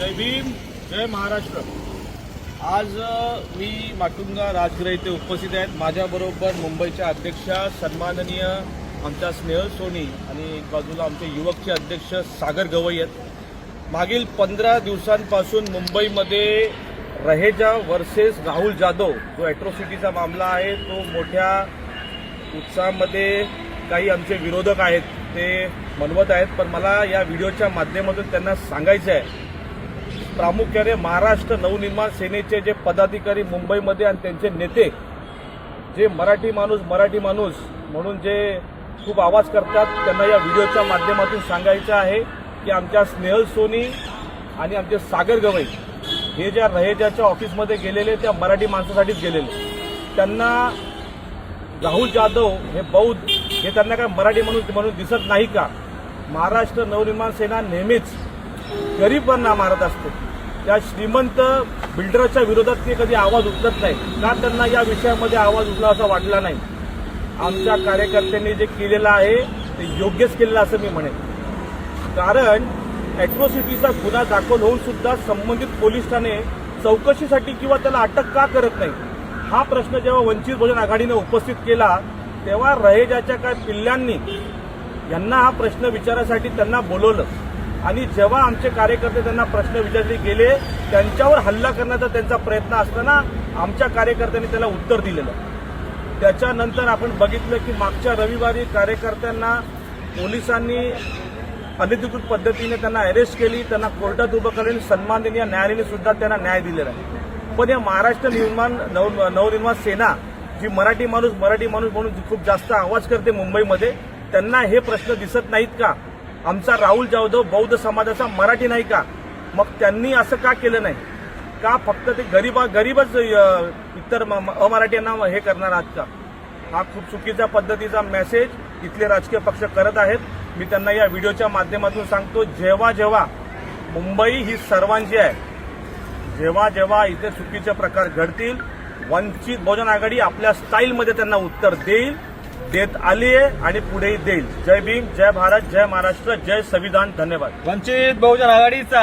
जय भीम, जय महाराष्ट्र। आज मी माटुंगा राजगृह इथे उपस्थित आहेत। माझ्याबरोबर मुंबईच्या अध्यक्षा सन्माननीय आमच्या स्नेहल सोनी आणि एक बाजूला आमचे युवकचे अध्यक्ष सागर गवई आहेत। मागील 15 दिवसांपासून मुंबईमध्ये रहेजा वर्सेस राहुल जाधव जो ॲट्रॉसिटीचा मामला आहे तो मोठ्या उत्साहामध्ये काही आमचे विरोधक आहेत ते मनवत आहेत। पण मला या व्हिडिओच्या माध्यमातून त्यांना सांगायचं आहे, प्रामुख्याने महाराष्ट्र नवनिर्माण सेनेचे जे पदाधिकारी मुंबईमध्ये आणि त्यांचे नेते जे मराठी माणूस म्हणून जे खूप आवाज करतात, त्यांना या व्हिडिओच्या माध्यमातून सांगायचं आहे की आमच्या स्नेहल सोनी आणि आमचे सागर गवई हे ज्या रहेजाच्या ऑफिसमध्ये गेलेले त्या मराठी माणसासाठीच गेलेले। त्यांना राहुल जाधव हे बौद्ध हे त्यांना काय मराठी माणूस म्हणून दिसत नाही का? महाराष्ट्र नवनिर्माण सेना नेहमीच गरिबांना मारत असते। त्या श्रीमंत बिल्डरच्या विरोधात ते कधी आवाज उचलत नाही का? त्यांना या विषयामध्ये आवाज उचला असं वाटला नाही। आमच्या कार्यकर्त्यांनी जे केलेलं आहे ते योग्यच केलेलं असं मी म्हणेन, कारण ॲट्रॉसिटीचा गुन्हा दाखल होऊन सुद्धा संबंधित पोलीस ठाणे चौकशीसाठी किंवा त्याला अटक का करत नाही हा प्रश्न जेव्हा वंचित बहुजन आघाडीने उपस्थित केला तेव्हा रहेजाच्या काय पिल्ल्यांनी यांना हा प्रश्न विचारासाठी त्यांना बोलवलं आणि जेव्हा आमचे कार्यकर्ते त्यांना प्रश्न विचारले गेले त्यांच्यावर हल्ला करण्याचा त्यांचा प्रयत्न असताना आमच्या कार्यकर्त्यांनी त्याला उत्तर दिलेलं। त्याच्यानंतर आपण बघितलं की मागच्या रविवारी कार्यकर्त्यांना पोलिसांनी अनधिकृत पद्धतीने त्यांना अरेस्ट केली, त्यांना कोर्टात उभं केलं, सन्माननीय न्यायालयाने सुद्धा त्यांना न्याय दिलेला आहे। पण या महाराष्ट्र नवनिर्माण सेना जी मराठी माणूस म्हणून खूप जास्त आवाज करते मुंबईमध्ये, त्यांना हे प्रश्न दिसत नाहीत का? आमचा राहुल जाधव बौद्ध समाजाचा मराठी नाही का? मग त्यांनी असं का केलं नाही का? फक्त ते गरीबच इतर अमराठ्यांना हे करणार आहात का? हा खूप चुकीच्या पद्धतीचा मेसेज इथले राजकीय पक्ष करत आहेत। मी त्यांना या व्हिडिओच्या माध्यमातून सांगतो, जेव्हा मुंबई ही सर्वांची आहे, जेव्हा इथे चुकीचे प्रकार घडतील वंचित बहुजन आघाडी आपल्या स्टाईलमध्ये त्यांना उत्तर देत आली आहे आणि पुढेही देईल। जय भीम, जय भारत, जय महाराष्ट्र, जय संविधान। धन्यवाद। वंचित बहुजन आघाडीचा